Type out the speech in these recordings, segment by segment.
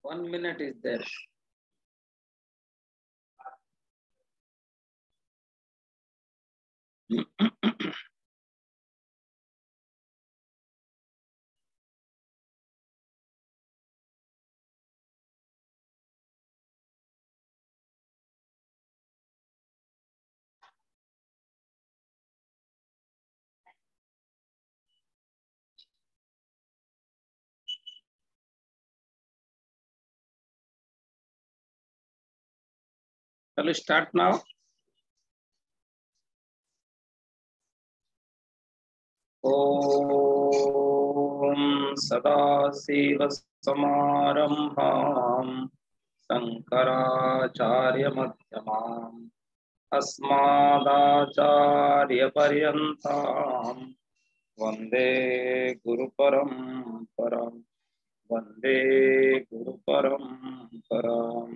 1 minute is there. Shall we start now? Om Sadasiva Samarambham Sankaracharya Madhyamam Asmadacharya Paryantam Vande Guru Paramparam Vande Guru Paramparam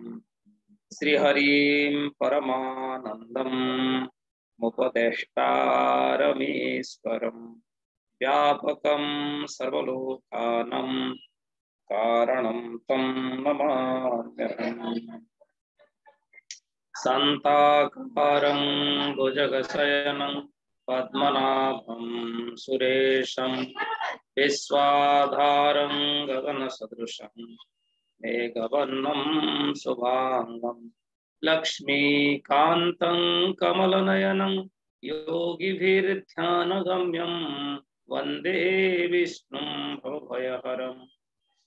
Sri Harim Paramanandam Mupadeshtarameswaram Vyapakam Sarvalokanam Karanam Tam Namamyaham Santakaram Bhujagasayanam Padmanabham Suresham Viswadharam Gaganasadrusham Megavannam Subhangam Lakshmi Kantam Kamalanayanam Yogibhirthyanagambhyam Vande Vishnum Bhavayaharam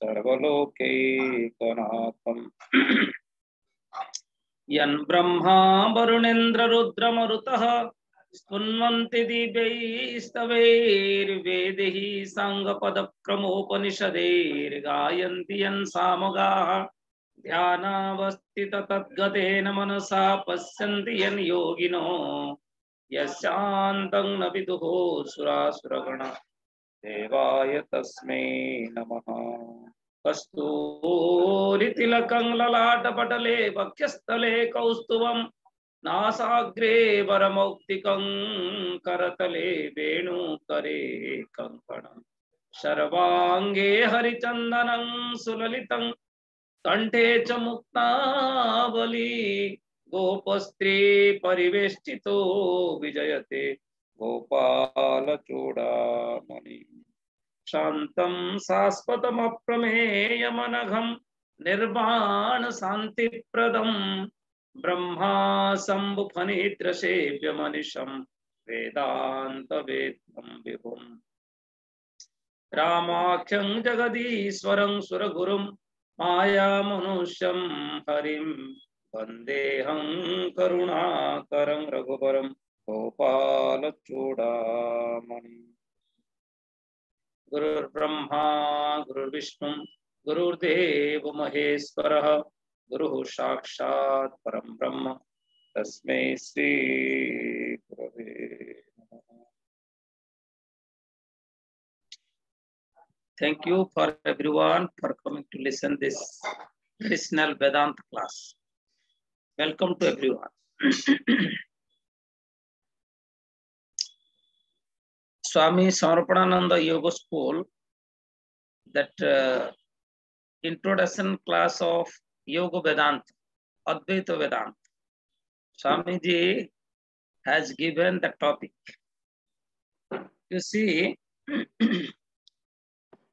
Sarvalokekanatham Yan Brahma Varunendra Rudra Marutaha Spunvanti Divyaistaveir Vedehi Sangapada Kramopanishadeir Gayanti Yan Samagaha Dhyanavastita Tadgatena Manasa Pasyanti Yan Yogino Yasyantang Naviduho Surasuragana Devaya Tasmai Namaha Kasturi Tilakang Lalata Patale Bhakyastale Kaustuvam Nasagre Varamuktikang Karatale Venu Kare Kankanam Sharvange Harichandanam Sulalitang Kante Chamukta Gopastri Parivestito Vijayate Gopala Chodamani Shantam Saspatam Aprameyamanagam Nirvana Santi Pradam Brahma Sambhupanitra Sevya Manisham Vedanta Vedam Vibhum Ramakhyam Jagadiswaram Suragurum Maya Manusyam Harim Vandeham Karunakaram Raghuparam Gopala Chodamani Guru Brahma Guru Vishnu Guru Deva Maheshwara Guru Sakshat Param Brahma Tasmai Sri Gurave Namaha. Thank you for everyone for coming to listen this traditional Vedanta class. Welcome to everyone. Swami Samarpananda Yoga School, that introduction class of Yoga Vedanta, Advaita Vedanta. Swamiji has given the topic. You see,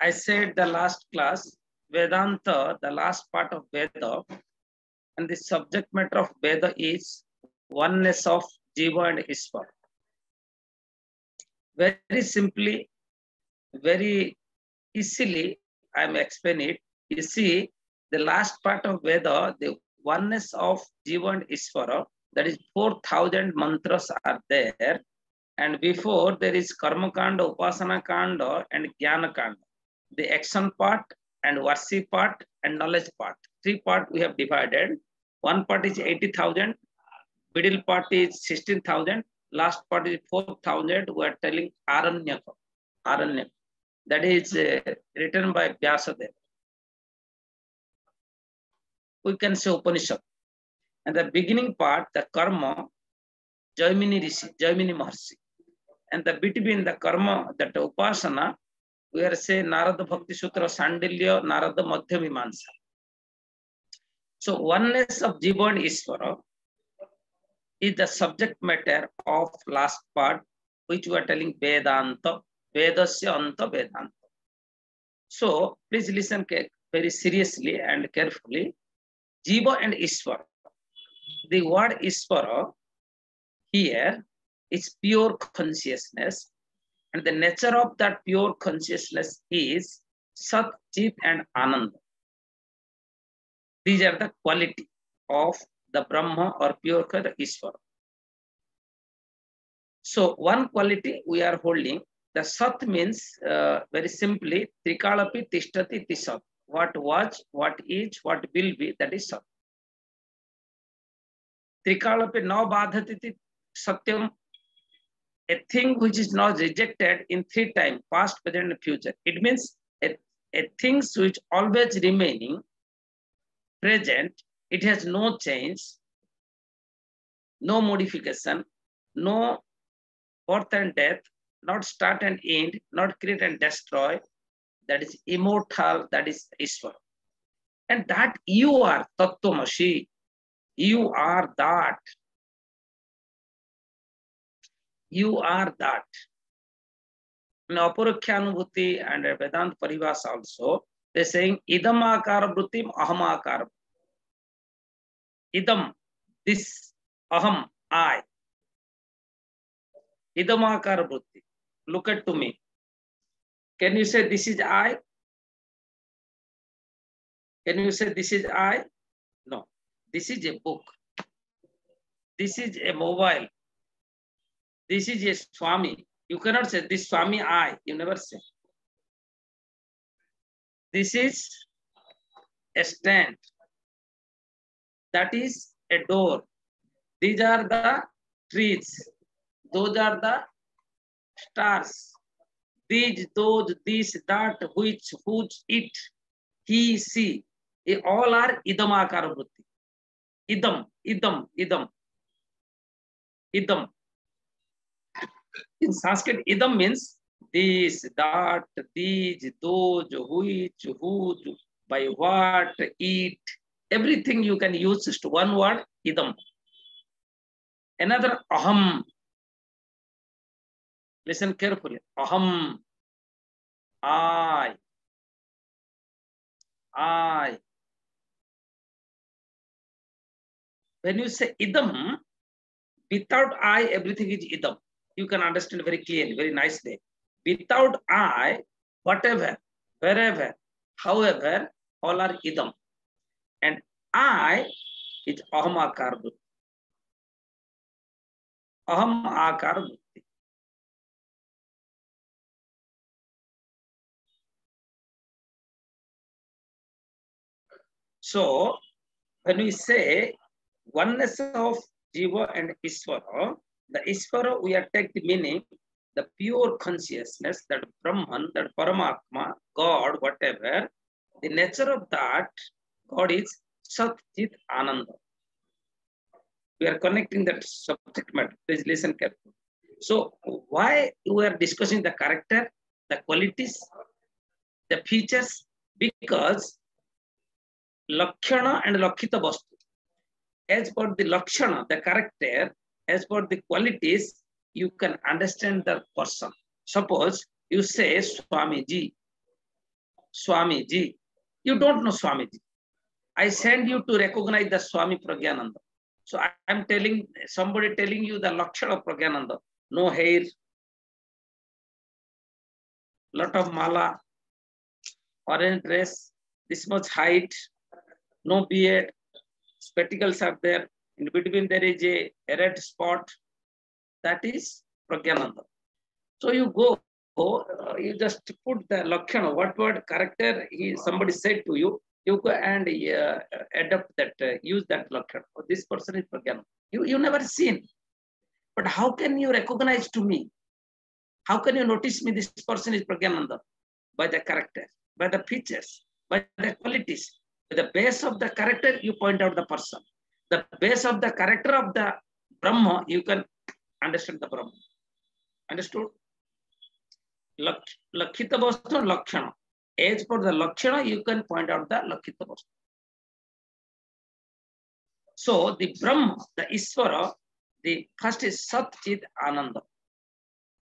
I said the last class, Vedanta, the last part of Veda, and the subject matter of Veda is oneness of Jiva and Ishvara. Very simply, very easily, I am explaining it. You see, the last part of Veda, the oneness of Jiva and Ishvara, that is 4,000 mantras are there. And before there is Karma Kanda, Upasana Kanda, and Jnana Kanda. The action part and worship part and knowledge part. 3 parts we have divided. One part is 80,000, middle part is 16,000, last part is 4,000. We are telling Aranyaka. Aranyaka. That is written by Vyasadeva. We can say Upanishad. And the beginning part, the karma, Jaimini Rishi, Jaimini Maharshi. And the between the karma, that upasana, we are saying Narada Bhakti Sutra, Sandilya, Narada Madhya Mimamsa. So oneness of Jiva and Ishvara is the subject matter of last part, which we are telling Vedanta, Vedasya Anta Vedanta. So please listen very seriously and carefully. Jiva and Ishvara. The word Ishvara here is pure consciousness, and the nature of that pure consciousness is Sat, Chit, and Ananda. These are the quality of the Brahma or pure Ishvara. So one quality we are holding, the Sat means very simply, Trikalapi Tishtati Tisat. What was, what is, what will be, that is Sat. Trikalapi na badhatiti satyam, a thing which is not rejected in three times, past, present, and future. It means a things which always remaining present, it has no change, no modification, no birth and death, not start and end, not create and destroy. That is immortal, that is Ishvara. And that you are Tattvamasi. You are that. You are that. In Apurukhyānubhuti and Vedanta Paribhasa also, they're saying idam akara vrittim aham akara. Idam, this, aham, I. Idam akara vritti. Look at to me. Can you say this is I? Can you say this is I? No. This is a book. This is a mobile. This is a swami. You cannot say this swami I. You never say. This is a stand. That is a door. These are the trees. Those are the stars. These, those, this, that, which, whose, it, he, she. They all are idam akara vritti. Idam, idam, idam. Idam. In Sanskrit, idam means this, that, these, those, which, whose, by what, it. Everything you can use just one word, idam. Another, aham. Listen carefully. Aham. I. When you say idam, without I, everything is idam. You can understand very clearly, very nicely. Without I, whatever, wherever, however, all are idam. And I is aham akara vritti. Aham akara vritti. So, when we say oneness of Jiva and Ishvara, the Ishvara, we are take the meaning, the pure consciousness, that Brahman, that Paramatma, God, whatever, the nature of that God is Sat, Chit, Ananda. We are connecting that subject matter. Please listen carefully. So, why we are discussing the character, the qualities, the features? Because Lakshana and Lakshita Vastu. As per the Lakshana, the character, as per the qualities, you can understand the person. Suppose you say Swamiji. Swamiji. You don't know Swamiji. I send you to recognize the Swami Pragyananda. So I am telling, somebody telling you the Lakshana of Pragyananda. No hair, lot of mala, orange dress, this much height, no beard, spectacles are there. In between there is a red spot. That is Pragyananda. So you go, you just put the Lakshana, what word character somebody said to you, you go and adapt that, use that Lakshana. Oh, this person is Pragyananda. You never seen. But how can you recognize to me? How can you notice me this person is Pragyananda? By the character, by the features, by the qualities. By the base of the character, you point out the person. The base of the character of the Brahma, you can understand the Brahma. Understood? Lakhita vastu, lakshana. As for the lakshana, you can point out the lakhita vastu. So the Brahma, the Isvara, the first is Sat Chit Ananda.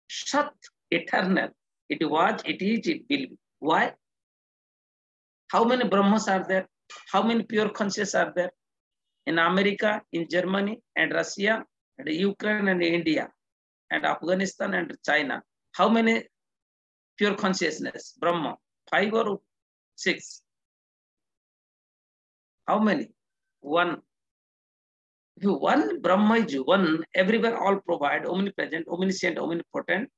Sat, eternal. It was, it is, it will be. Why? How many Brahmas are there? How many pure conscious are there? In America, in Germany, and Russia, and Ukraine, and India, and Afghanistan, and China. How many pure consciousness? Brahma. 5 or 6? How many? 1. If one Brahma is one, everywhere all provide, omnipresent, omniscient, omnipotent.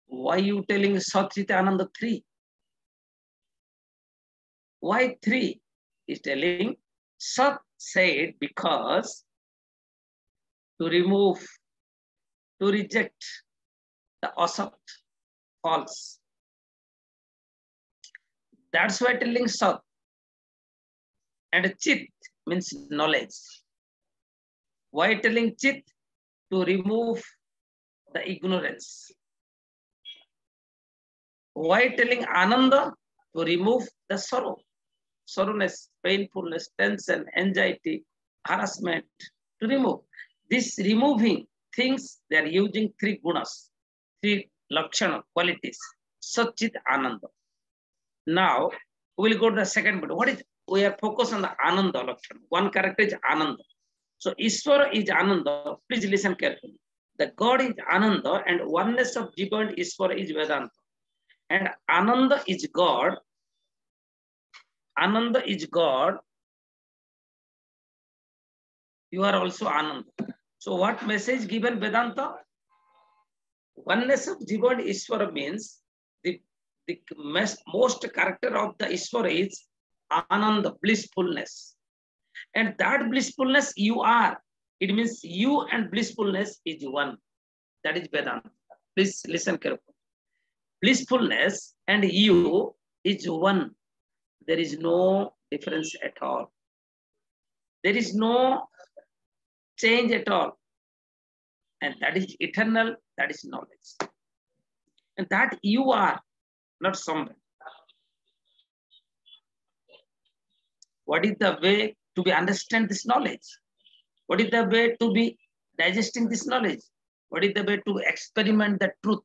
Why you telling Sat Chit Ananda 3? Why 3? He's telling Sat said because to remove, to reject the asat, false. That's why telling Sat. And Chit means knowledge. Why telling Chit? To remove the ignorance. Why telling Ananda? To remove the sorrow. Sorrowness, painfulness, tension, anxiety, harassment, to remove. This removing things, they are using 3 gunas, 3 lakshana, qualities. Sat Chit Ananda. Now, we will go to the second part. What is, we are focused on the Ananda lakshana. One character is Ananda. So, Isvara is Ananda. Please listen carefully. The God is Ananda and oneness of Jiva and Isvara is Vedanta. And Ananda is God. Ananda is God. You are also Ananda. So what message given Vedanta? Oneness of Jiva and Isvara means the most character of the Isvara is Ananda, blissfulness. And that blissfulness you are. It means you and blissfulness is one. That is Vedanta. Please listen carefully. Blissfulness and you is one. There is no difference at all. There is no change at all. And that is eternal, that is knowledge. And that you are, not someone. What is the way to be understand this knowledge? What is the way to be digesting this knowledge? What is the way to experiment the truth?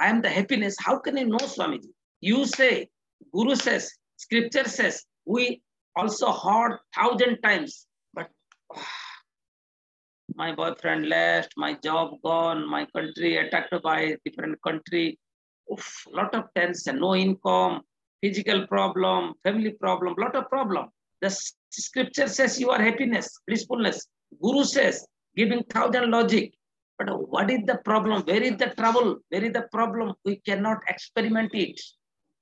I am the happiness. How can you know, Swamiji? You say, Guru says, Scripture says, we also heard 1,000 times, but my boyfriend left, my job gone, my country attacked by a different country, lot of tension, no income, physical problem, family problem, lot of problem. The Scripture says you are happiness, blissfulness. Guru says, giving 1,000 logic. But what is the problem? Where is the trouble? Where is the problem? We cannot experiment it.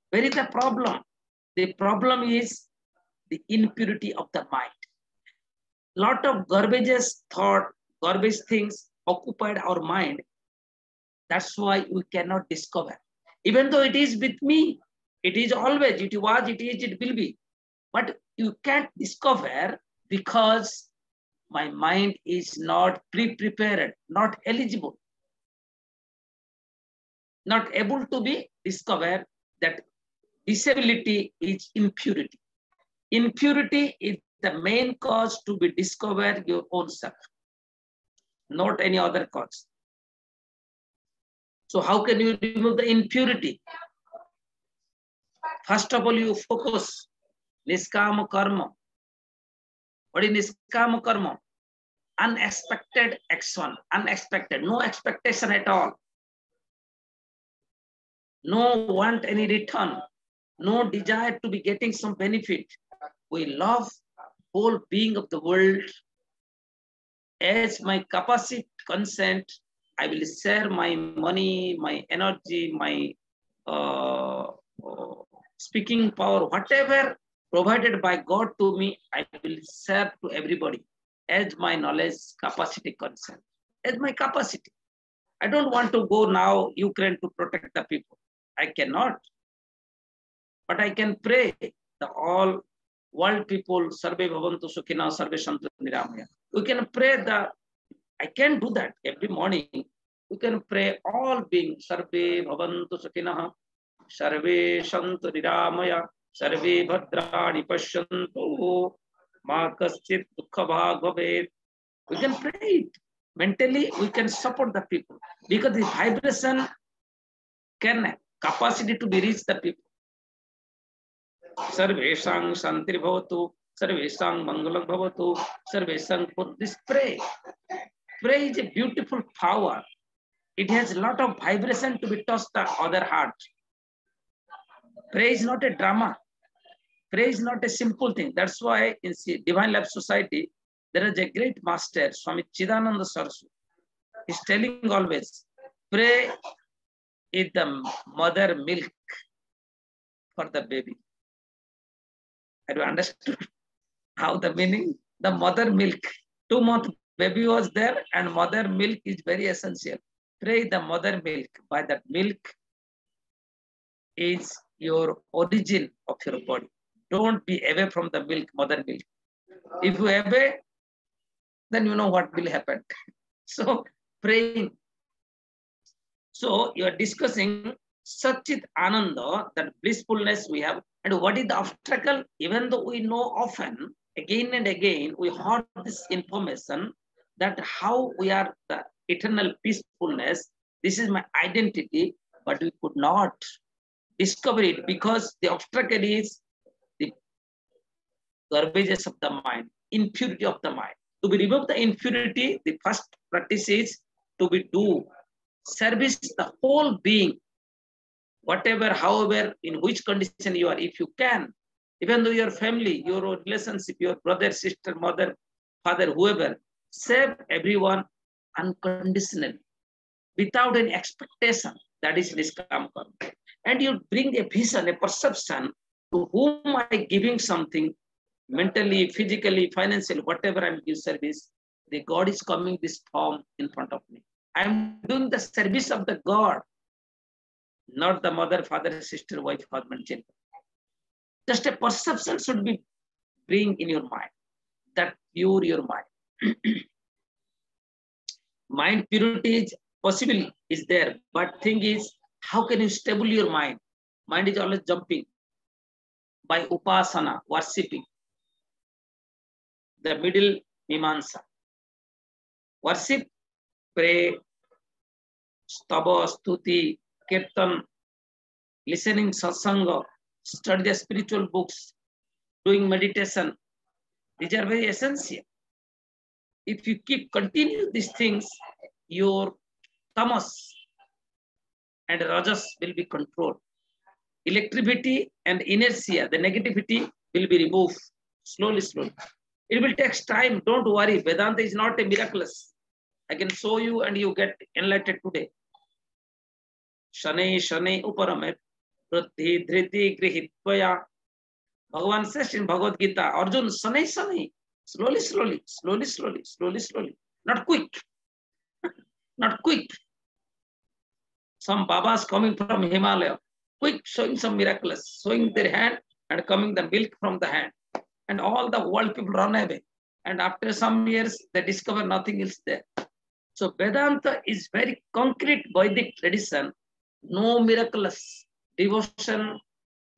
Where is the problem? The problem is the impurity of the mind. Lot of garbageous thought, garbage things occupied our mind. That's why we cannot discover. Even though it is with me, it is always, it was, it is, it will be. But you can't discover because my mind is not pre-prepared, not eligible, not able to be discovered that disability is impurity. Impurity is the main cause to be discovered your own self, not any other cause. So how can you remove the impurity? First of all, you focus niskama karma. What is niskama karma? Unexpected action, unexpected, no expectation at all. No want any return, no desire to be getting some benefit. We love whole being of the world. As my capacity consent, I will share my money, my energy, my speaking power, whatever provided by God to me, I will share to everybody as my knowledge capacity consent, as my capacity. I don't want to go now Ukraine to protect the people. I cannot. But I can pray the all world people, Sarve Bhavantu Sukhina, Sarve Santu Niramaya. We can pray I can do that every morning. We can pray all beings, Sarve Bhavantu Sukhina, Sarve Santu Niramaya, Sarve Bhadrani Pashyantu, Ma Kaschit Dukha Bhag Bhavet. We can pray it. Mentally, we can support the people because the vibration can capacity to be reach the people. Sarveshang Shantir Bhavatu, Sarveshang Mangalam Bhavatu, Sarveshang for this pray. Pray is a beautiful power. It has a lot of vibration to be touched the other heart. Pray is not a drama. Pray is not a simple thing. That's why in Divine Life Society, there is a great master, Swami Chidananda Saraswati. He's telling always, pray is the mother milk for the baby. Have you understood how the meaning? The mother milk. 2-month baby was there and mother milk is very essential. Pray the mother milk. By that milk is your origin of your body. Don't be away from the milk, mother milk. If you away, then you know what will happen. So praying. So you are discussing Satchit Ananda, that blissfulness we have. And what is the obstacle? Even though we know often, again and again, we heard this information that how we are the eternal peacefulness. This is my identity, but we could not discover it because the obstacle is the garbages of the mind, impurity of the mind. To be remove the impurity, the first practice is to be do service the whole being, whatever, however, in which condition you are, if you can, even though your family, your relationship, your brother, sister, mother, father, whoever, serve everyone unconditionally, without any expectation. That is niskam karma. And you bring a vision, a perception to whom I giving something, mentally, physically, financially, whatever I'm giving service, the God is coming this form in front of me. I'm doing the service of the God, not the mother, father, sister, wife, husband, children. Just a perception should be bring in your mind, that pure your mind. Mind purity is possibly is there, but thing is, how can you stable your mind? Mind is always jumping. By upasana, worshipping. The middle mimamsa. Worship, pray, stava, stuti, kirtan, listening satsanga, study the spiritual books, doing meditation. These are very essential. If you continue these things, your tamas and rajas will be controlled. Electricity and inertia, the negativity will be removed slowly, slowly. It will take time. Don't worry. Vedanta is not a miraculous. I can show you and you get enlightened today. Shanai Shanai Uparamet Prati Dhriti Grihitvaya. Bhagavan says in Bhagavad Gita, Arjun, Shanai Shanai. Slowly, slowly, slowly, slowly, slowly, slowly. Not quick. Not quick. Some Babas coming from Himalaya, quick showing some miraculous, showing their hand and coming the milk from the hand. And all the world people run away. And after some years, they discover nothing else there. So Vedanta is very concrete Vedic tradition. No miraculous. Devotion,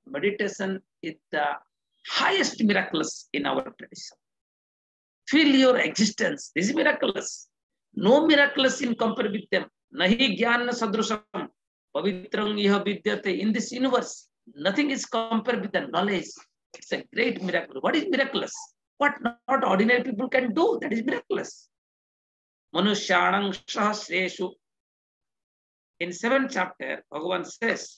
meditation is the highest miraculous in our tradition. Feel your existence. This is miraculous. No miraculous in compare with them. Nahi jnana sadrusham pavitrang iha vidyate. In this universe, nothing is compared with the knowledge. It's a great miracle. What is miraculous? What not ordinary people can do, that is miraculous. Manushyanang sahasreshu. In 7th chapter, Bhagavan says,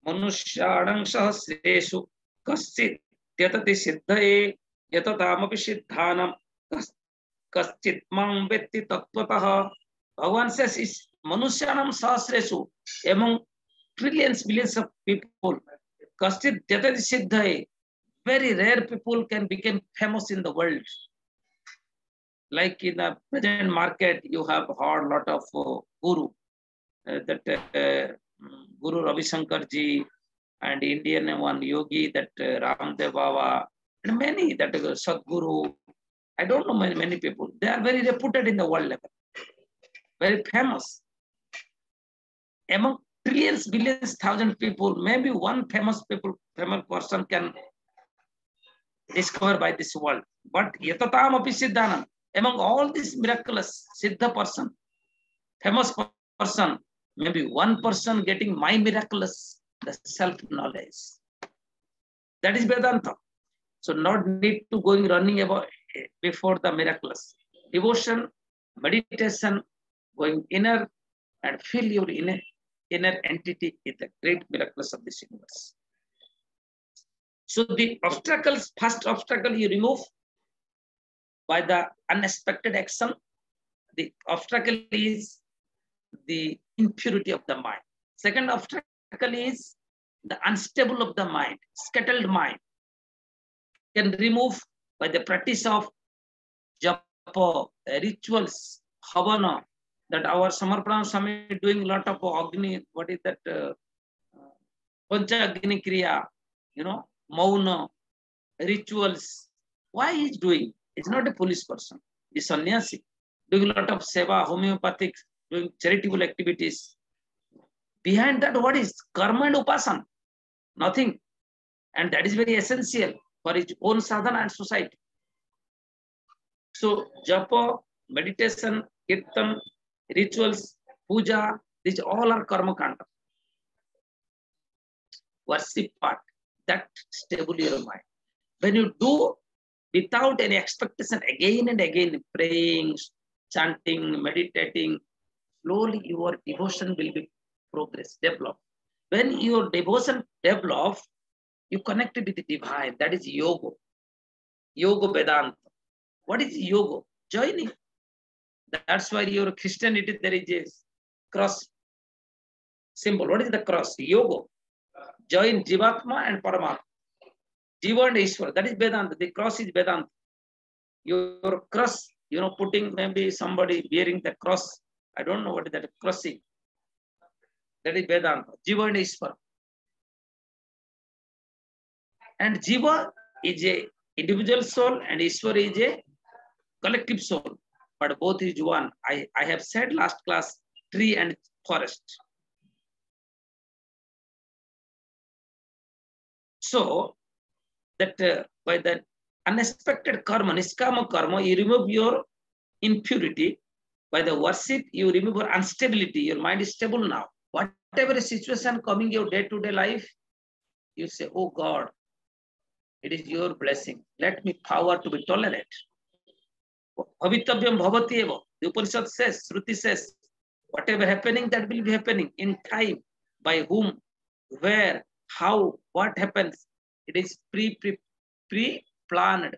Manushyanang sahasreshu kaschit yatati siddhaye yatatamapi siddhanam kaschit mang vetti tattvataha. Bhagavan says, is Manushyanam sahasreshu, among trillions, billions of people, kaschit yatati siddhaye, very rare people can become famous in the world. Like in the present market, you have heard a lot of guru, Guru Ravi Shankar ji, and Indian one yogi, that Ramdev Baba, and many, that Sadguru. I don't know many people. They are very reputed in the world level, very famous. Among trillions, billions, thousand people, maybe one famous person can discover by this world. But yatatam api siddhanam, among all these miraculous siddha person, famous person, maybe one person getting my miraculous, the self-knowledge. That is Vedanta. So not need to going running about before the miraculous. Devotion, meditation, going inner and feel your inner entity is the great miraculous of this universe. So the obstacles, first obstacle you remove by the unexpected action. The obstacle is the impurity of the mind. Second obstacle is the unstable of the mind, scattered mind. Can remove by the practice of japa, rituals, havana, that our Samarpan swami doing a lot of agni, what is that? Pancha agni kriya, mauna, rituals. Why he is doing? He's not a police person. He's sannyasi, doing a lot of seva, homeopathic, doing charitable activities. Behind that, what is karma and upasana? Nothing. And that is very essential for his own sadhana and society. So, japa, meditation, kirtan, rituals, puja, these all are karma kanda. Worship part, that stable your mind. When you do without any expectation, again and again, praying, chanting, meditating, slowly your devotion will be progress, develop. When your devotion develop, you connect with the divine. That is yoga. Yoga Vedanta. What is yoga? Joining. That's why your Christianity, there is a cross symbol. What is the cross? Yoga. Join Jivatma and Paramatma. Jiva and Ishwar. That is Vedanta. The cross is Vedanta. Your cross, putting maybe somebody bearing the cross. I don't know what is that crossing. That is Vedanta. Jiva and Ishwar. And Jiva is a individual soul and Ishwar is a collective soul. But both is one. I have said last class, tree and forest. So that by the unexpected karma, niskama karma, you remove your impurity. By the worship, you remove your instability. Your mind is stable now. Whatever situation coming your day-to-day life, you say, oh God, it is your blessing. Let me power to be tolerant. Bhavitavyam bhavati eva. The Upanishad says, Shruti says, whatever happening, that will be happening in time. By whom, where, how, what happens. It is pre-planned,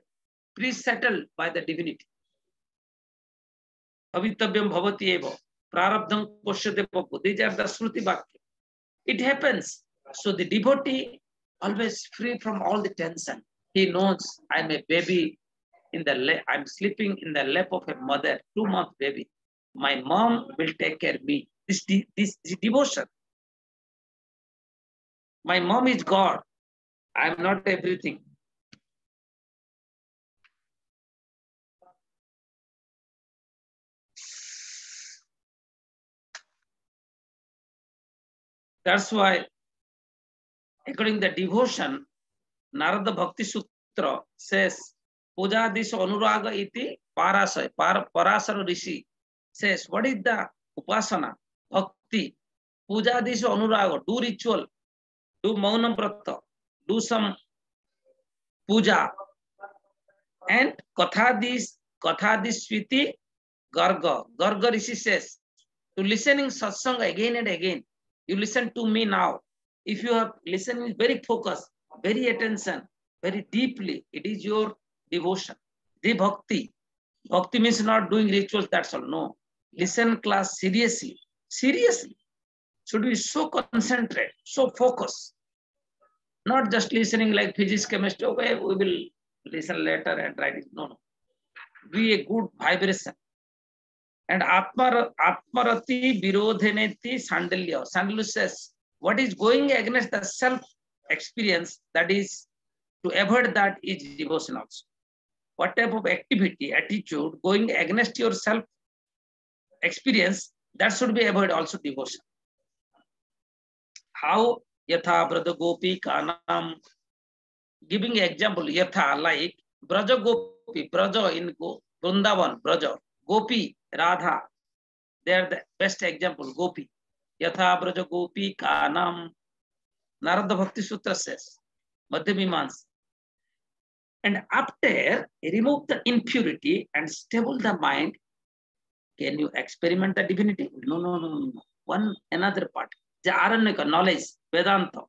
pre-settled by the divinity. Bhavitavyam bhavati eva. Prarabdham poshyate papu. These are the Shruti Bhakya. It happens. So the devotee always free from all the tension. He knows I'm a baby I'm sleeping in the lap of a mother, 2-month baby. My mom will take care of me. This devotion. My mom is God. I'm not everything. That's why, according to the devotion, Narada Bhakti Sutra says, Puja this Anuraga iti Parasaya. Parasara Rishi says, what is the Upasana? Bhakti. Puja this Anuraga. Do ritual. Do Maunam Prata. Do some puja. And Kathadis Switi Garga. Garga Rishi says, to listening satsang again and again. You listen to me now. If you have listening very focused, very attention, very deeply, it is your devotion. The bhakti. Bhakti means not doing rituals, that's all. No. Listen class seriously. Seriously. Should be so concentrated, so focused. Not just listening like physics, chemistry, okay, we will listen later and write it. No, no. Be a good vibration. And Atmarati Virodheneti Sandalya. Sandalya says, what is going against the self experience, that is to avoid that is devotion also. What type of activity, attitude going against your self experience, that should be avoided also devotion. How? Yatha Braja Gopi Kanam. Giving example, Yatha, like Braja Gopi, Braja in Vrindavan, Braja, Gopi, Radha, they are the best example, Gopi. Yatha Braja Gopi Kanam. Narada Bhakti Sutra says, Madhyamimans. And after remove the impurity and stable the mind, can you experiment the divinity? No. One another part. The Aranyaka, knowledge, Vedanta.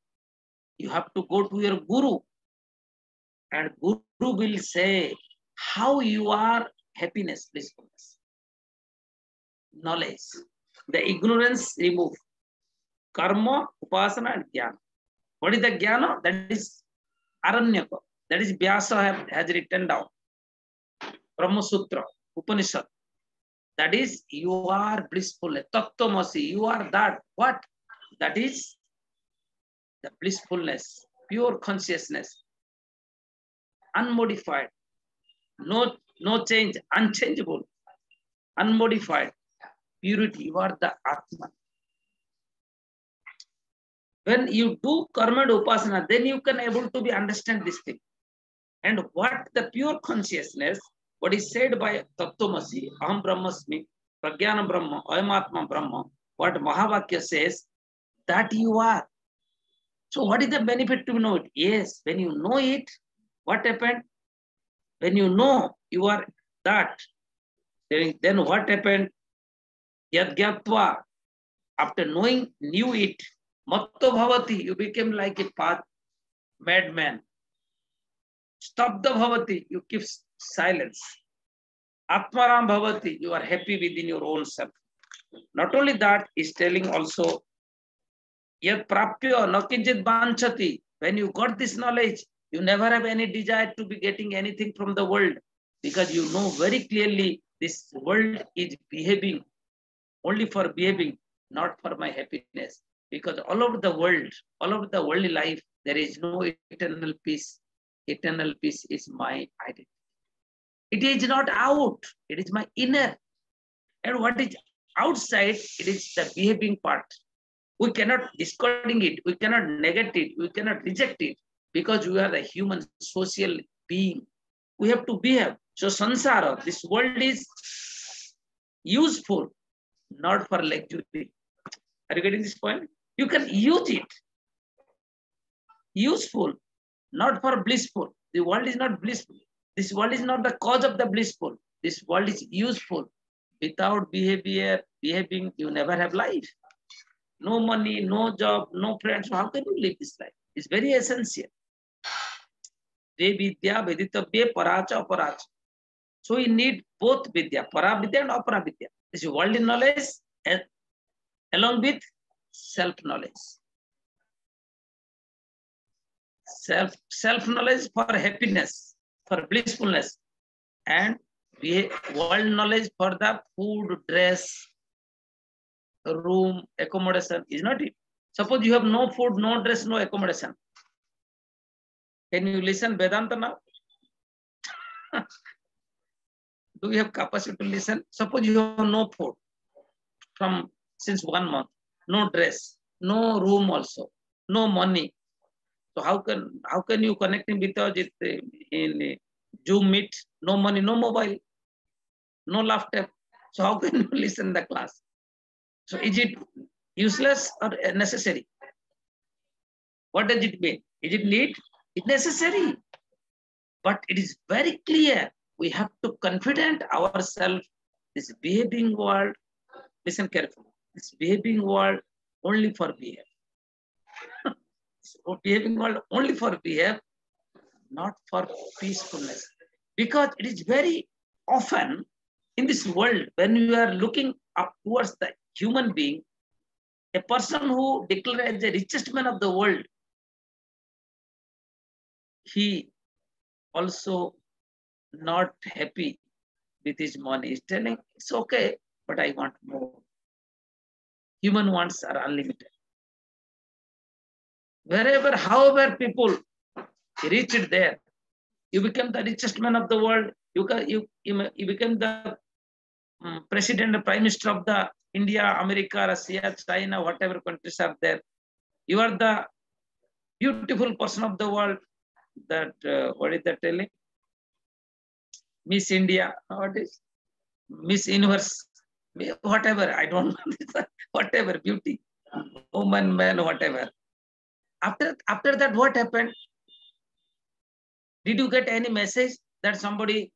You have to go to your Guru. And Guru will say how you are happiness, blissfulness. Knowledge. The ignorance remove. Karma, Upasana, and Jnana. What is the Jnana? That is Aranyaka. That is Vyasa has written down. Brahma Sutra, Upanishad. That is, you are blissful. Tattvamasi, you are that. What? That is the blissfulness, pure consciousness, unmodified, no change, unchangeable, unmodified, purity. You are the Atman. When you do karma and upasana, then you can able to be understand this thing. And what the pure consciousness, what is said by Tattvamasi, Aham Brahmasmi, Pragyana Brahma, Ayamatma Brahma, what Mahavakya says, that you are. So what is the benefit to know it? Yes, when you know it, what happened? When you know you are that, then what happened? Yadgyatva, after knowing, knew it, Matto Bhavati, you became like a madman. Stabda Bhavati, you keep silence. Atmaram Bhavati, you are happy within your own self. Not only that, is telling also, Yad Prapya Nakinjit Banchati, when you got this knowledge, you never have any desire to be getting anything from the world, because you know very clearly this world is behaving only for behaving, not for my happiness. Because all over the worldly life, there is no eternal peace. Eternal peace is my identity. It is not out, it is my inner. And what is outside, it is the behaving part. We cannot discarding it, we cannot negate it, we cannot reject it, because we are the human social being. We have to behave. So sansara, this world is useful, not for luxury. Are you getting this point? You can use it. Useful, not for blissful. The world is not blissful. This world is not the cause of the blissful. This world is useful. Without behaving, you never have life. No money, no job, no friends. So how can you live this life? It's very essential. De vidya veditavya paracha aparacha. So we need both vidya, para vidya and apara vidya. This is worldly knowledge along with self-knowledge. Self-knowledge for happiness, for blissfulness, and world knowledge for the food, dress, room, accommodation. Is not it? Suppose you have no food, no dress, no accommodation. Can you listen Vedanta now? Do you have capacity to listen? Suppose you have no food since 1 month, no dress, no room also, no money. So how can you connect him with us in Zoom meet? No money, no mobile, no laptop. So how can you listen the class? So is it useless or necessary? What does it mean? Is it need? It's necessary. But it is very clear. We have to confident ourselves. This behaving world, listen carefully. This behaving world only for behave. Behaving world only for behave, not for peacefulness. Because it is very often in this world, when you are looking up towards the human being, a person who declares the richest man of the world, he also not happy with his money. He's telling it's okay. but I want more. Human wants are unlimited. Wherever, however people reach it there, you become the richest man of the world. You become the president, the prime minister of the India, America, Russia, China, whatever countries are there. You are the beautiful person of the world. That what is that telling? Miss India, what is Miss Universe, whatever, I don't know, whatever, beauty, woman, man, whatever. After that, what happened? Did you get any message that somebody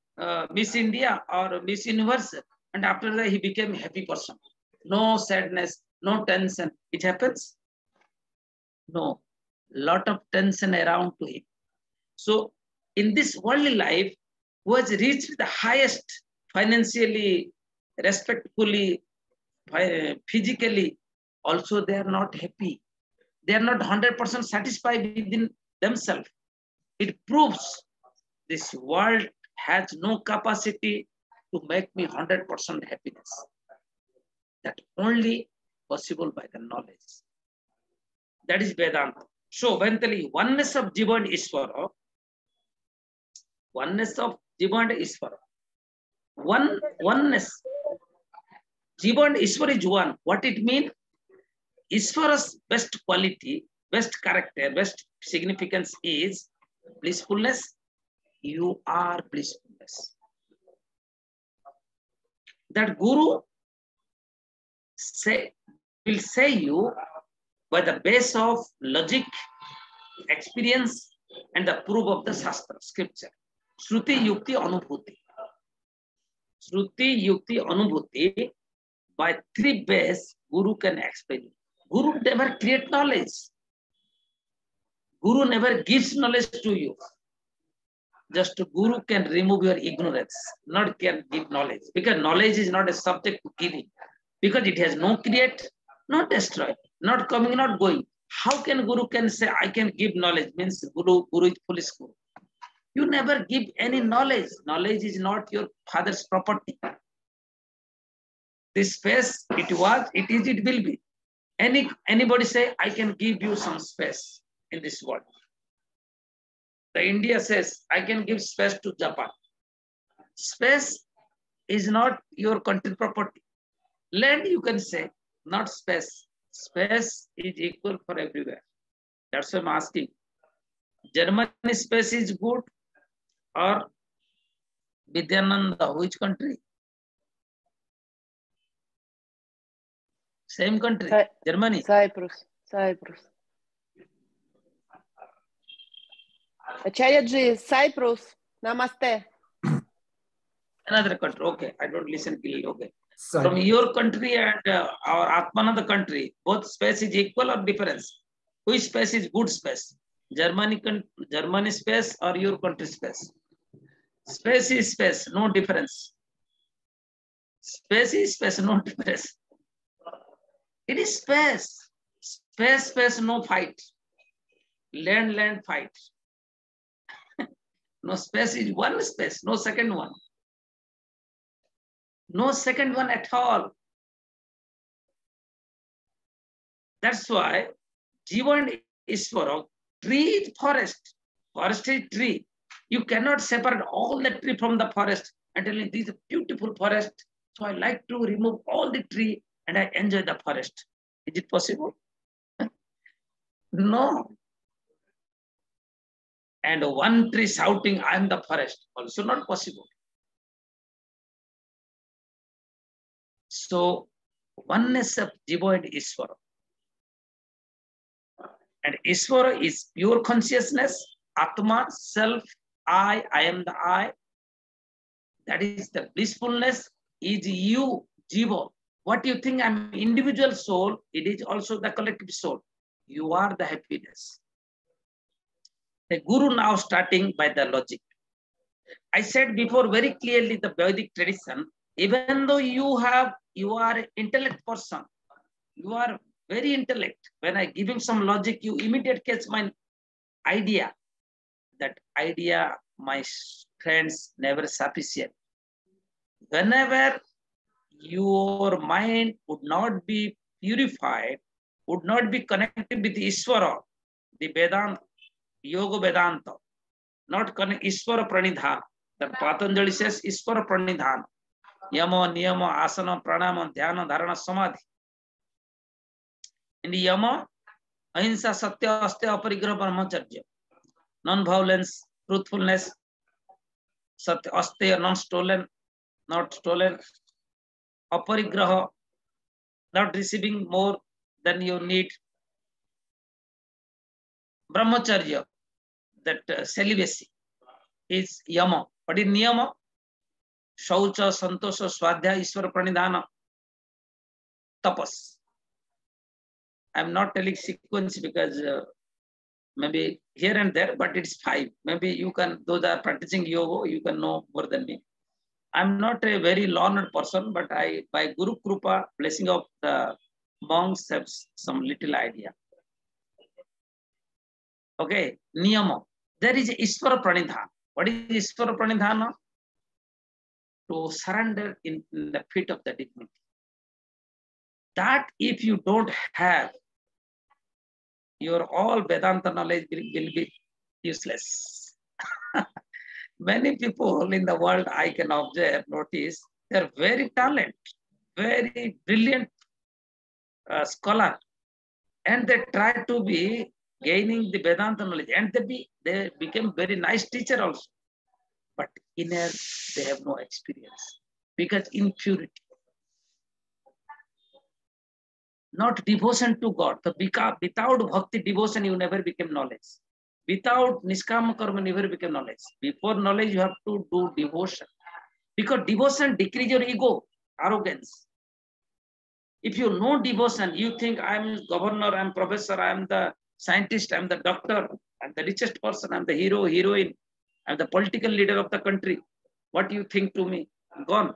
Miss India or Miss Universe, and after that he became a happy person? No sadness, no tension. It happens? No. Lot of tension around to him. So in this worldly life, who has reached the highest financially, respectfully, physically, also they are not happy. They are not 100% satisfied within themselves. It proves this world has no capacity to make me 100% happiness. That only possible by the knowledge. That is Vedanta. So, eventually, oneness of Jiva and Ishvara, oneness of Jiva and Ishvara. Oneness. Jiva and Ishvara is one. What it means? Ishvara's best quality, best character, best significance is blissfulness. You are blissfulness. That Guru will say you by the base of logic, experience, and the proof of the Shastra, scripture. Shruti, Yukti, Anubhuti. Shruti, Yukti, Anubhuti. By three base, Guru can explain you. Guru never creates knowledge. Guru never gives knowledge to you. Just Guru can remove your ignorance, not can give knowledge. Because knowledge is not a subject to giving. Because it has no create, not destroy, not coming, not going. How can Guru can say, I can give knowledge? Means Guru is foolish Guru. You never give any knowledge. Knowledge is not your father's property. This space, it was, it is, it will be. Anybody say, I can give you some space in this world. The India says, I can give space to Japan. Space is not your country property. Land, you can say, not space. Space is equal for everywhere. That's why I'm asking. Germany space is good or Vidyananda, which country? Same country, Germany. Cyprus. Acharya Cyprus. Namaste. Another country. Okay, I don't listen clearly. Okay. Cyprus. From your country and our Atmananda country, both space is equal or difference? Which space is good space? Germany space or your country space? Space is space, no difference. Space is space, no difference. It is space. Space, no fight. Land, fight. No space is one space, no second one. No second one at all. That's why Jiva and Ishvara, tree is forest. Forest is tree. You cannot separate all the tree from the forest and tell me this is a beautiful forest. So I like to remove all the tree and I enjoy the forest. Is it possible? No. And one tree shouting, I am the forest. Also not possible. So oneness of Jiva and Ishvara. And Ishvara is pure consciousness, Atma, self, I am the I. That is the blissfulness, is you, Jiva. What you think I'm individual soul, it is also the collective soul. You are the happiness. The Guru now starting by the logic. I said before very clearly the Vedic tradition, even though you are intellect person, you are very intellect. When I give him some logic, you immediately catch my idea. That idea, my friends, never sufficient. Whenever your mind would not be purified, would not be connected with Ishvara, the Vedanta, Yoga Vedanta, not connect Ishvara Pranidhana. That Patanjali says Ishvara Pranidhana. Yama, Niyama, Asana, Pranama, Dhyana, Dharana, Samadhi. In the Yama, Ahimsa, Satya, Astya, Aparigraha, Brahmacharya. Non-violence, truthfulness, Satya, Astya, non-stolen, not stolen. Aparigraha, not receiving more than you need. Brahmacharya, that celibacy is Yama. But in Niyama, Shaucha, Santosha, Swadhyaya, Ishvara Pranidhana, Tapas. I'm not telling sequence because maybe here and there, but it's 5. Maybe you can, those are practicing yoga, you can know more than me. I'm not a very learned person, but I, by Guru Krupa, blessing of the monks, have some little idea. Okay, Niyama. There is Ishvara Pranidhana. What is Ishvara Pranidhana? To surrender in the feet of the divinity. That if you don't have, your all Vedanta knowledge will be useless. Many people in the world I can observe, notice, they're very talented, very brilliant scholar, and they try to be gaining the Vedanta knowledge, and they became very nice teacher also. But inner, they have no experience because impurity. Not devotion to God. So without bhakti devotion, you never become knowledge. Without niskama karma, never become knowledge. Before knowledge, you have to do devotion. Because devotion decreases your ego, arrogance. If you know devotion, you think I'm governor, I'm professor, I'm the scientist, I'm the doctor, I'm the richest person, I'm the hero, heroine, I'm the political leader of the country. What do you think to me? I'm gone.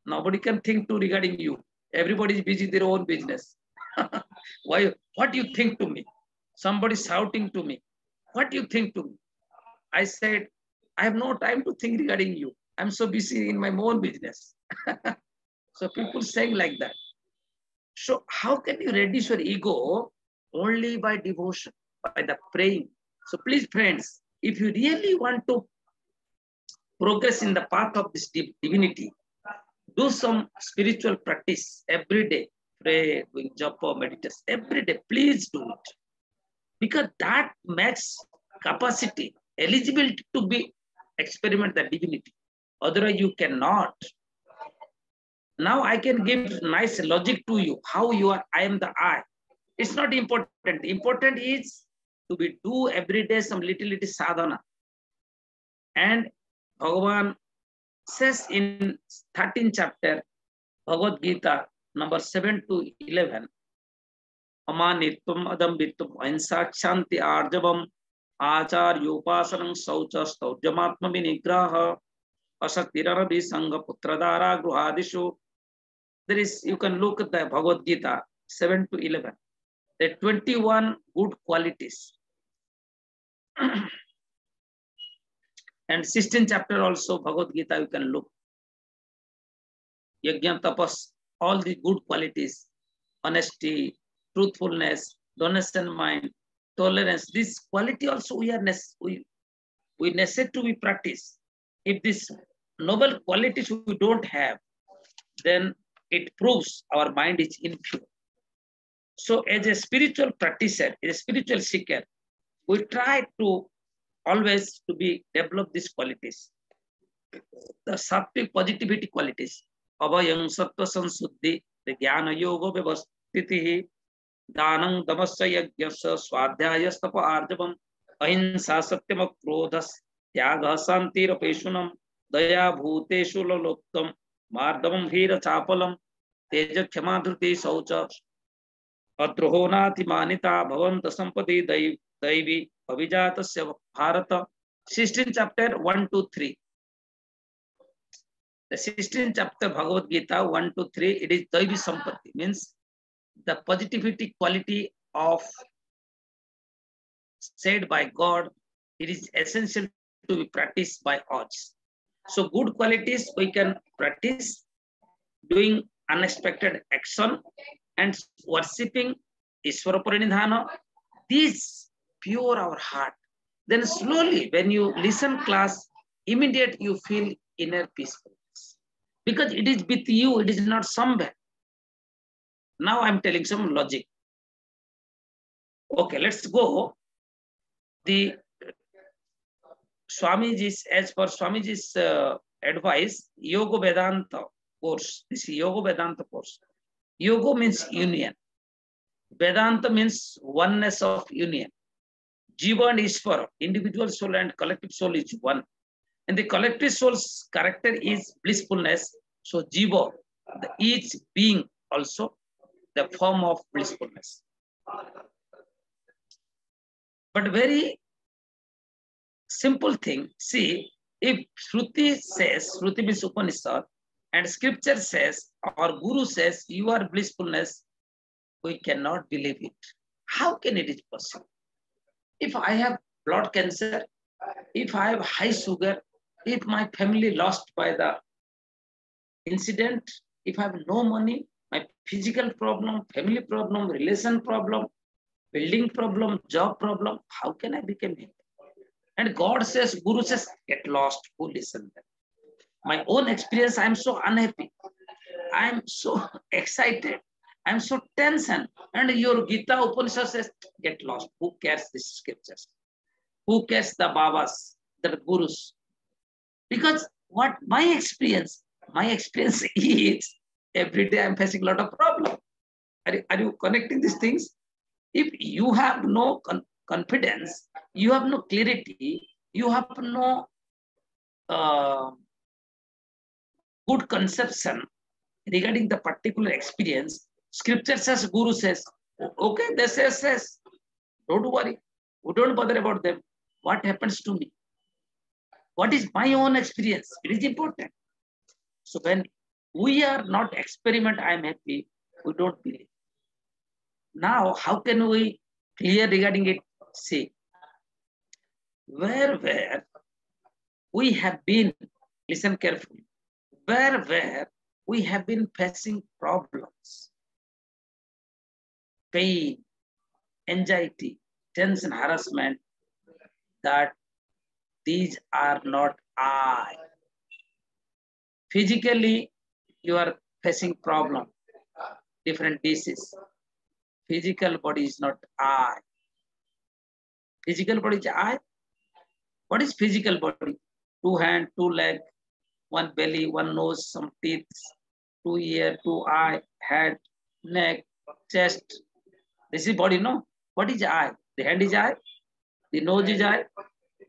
Nobody can think to regarding you. Everybody is busy in their own business. Why? What do you think to me? Somebody shouting to me. What do you think to me? I said, I have no time to think regarding you. I'm so busy in my own business. So people saying like that. So how can you reduce your ego? Only by devotion, by the praying. So please, friends, if you really want to progress in the path of this divinity, do some spiritual practice every day. Pray, doing japa, meditation every day. Please do it. Because that makes capacity, eligibility to be experiment the divinity. Otherwise, you cannot. Now I can give nice logic to you. How you are, I am the I. It's not important. Important is to be do every day some little sadhana. And Bhagavan says in 13th chapter, Bhagavad Gita, number 7 to 11, Amanitvam adambitvam ahimsa kshanti arjavam acharyopasanam saucha staujyamatma vinigraha asaktirarabi sangha putradara gruhadishu. There is, you can look at the Bhagavad Gita 7 to 11. There are 21 good qualities. And 16th chapter also, Bhagavad Gita, you can look. Yajna, tapas, all the good qualities, honesty, truthfulness, donation mind, tolerance. This quality also we necessary to be practiced. If this noble qualities we don't have, then it proves our mind is impure. So as a spiritual practitioner, a spiritual seeker, we try to always to be develop these qualities. The sattvic positivity qualities. Abhayam sattva sansuddhi, the jnana yoga vyavastitihi, danam damasya yajnasya swadhyaya stapa arjavam, ahimsa satyam krodhas, tyaga santir apeshunam, daya bhuteshu laloktam, mardavam hira chapalam, teja khyama dhruti saucha, adrohonati manita bhavanta sampati daivi avijatasya bharata. 16th chapter 1 to 3. The 16th chapter Bhagavad Gita 1 to 3, it is Daivi Sampatti, means the positivity quality of said by God. It is essential to be practiced by us. So good qualities we can practice. doing unexpected action and worshipping Ishvara Parinidhana. These pure our heart. Then slowly, when you listen class, immediate you feel inner peacefulness. Because it is with you, it is not somewhere. Now I'm telling some logic. Okay, let's go. The Swamiji's, as per Swamiji's advice, Yoga Vedanta course. This is Yoga Vedanta course. Yoga means union. Vedanta means oneness of union. Jiva and Ishvara, individual soul and collective soul is one. And the collective soul's character is blissfulness. So Jiva, each being also the form of blissfulness. But very simple thing, see, if Shruti says, Shruti means Upanishad, and scripture says, or Guru says, you are blissfulness, we cannot believe it. How can it is possible? If I have blood cancer, if I have high sugar, if my family lost by the incident, if I have no money, my physical problem, family problem, relation problem, building problem, job problem, how can I become happy? And God says, Guru says, get lost, who listen them. My own experience, I'm so unhappy. I'm so excited. I'm so tension. And your Gita Upanishad says, get lost. Who cares these scriptures? Who cares the Babas, the Gurus? Because what my experience is, every day I'm facing a lot of problems. Are you connecting these things? If you have no confidence, you have no clarity, you have no good conception regarding the particular experience, scripture says, Guru says, okay, they says, don't worry, we don't bother about them. What happens to me? What is my own experience? It is important. So when we are not experiment, I'm happy, we don't believe. Now, how can we clear regarding it? See, where we have been, listen carefully, where we have been facing problems, pain, anxiety, tension, harassment, that these are not I. Physically, you are facing problem, different disease. Physical body is not I. Physical body is I. What is physical body? 2 hands, 2 legs, 1 belly, 1 nose, some teeth, 2 ears, 2 eyes, head, neck, chest. This is body, no? What is I? The hand is I, the nose is I,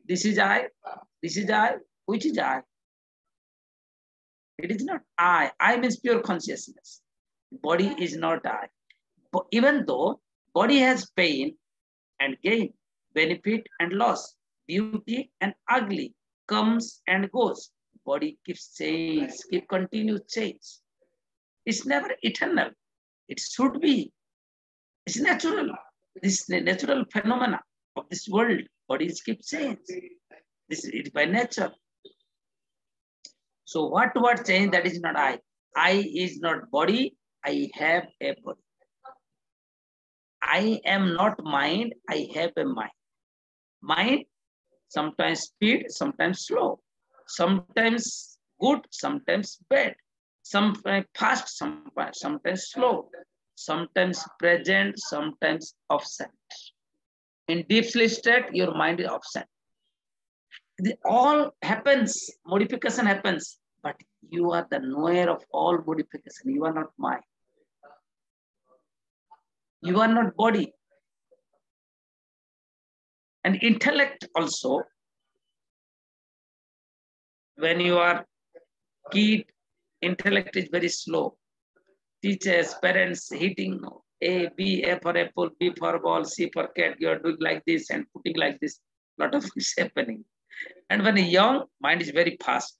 this is I, this is I. Which is I? It is not I. I means pure consciousness. Body is not I. But even though body has pain and gain, benefit and loss, beauty and ugly, comes and goes, body keeps change, keep continuous change. It's never eternal. It should be. It's natural. This natural phenomena of this world, bodies keep change. This is by nature. So what change? That is not I. I is not body. I have a body. I am not mind. I have a mind. Mind, sometimes speed, sometimes slow. Sometimes good, sometimes bad. Sometimes fast, sometimes slow. Sometimes present, sometimes absent. In deep sleep state, your mind is absent. All happens, modification happens, but you are the knower of all modification. You are not mind. You are not body. And intellect also, when you are kid, intellect is very slow. Teachers, parents hitting A, B, A for apple, B for ball, C for cat, you are doing like this and putting like this. Lot of things happening. And when young, mind is very fast.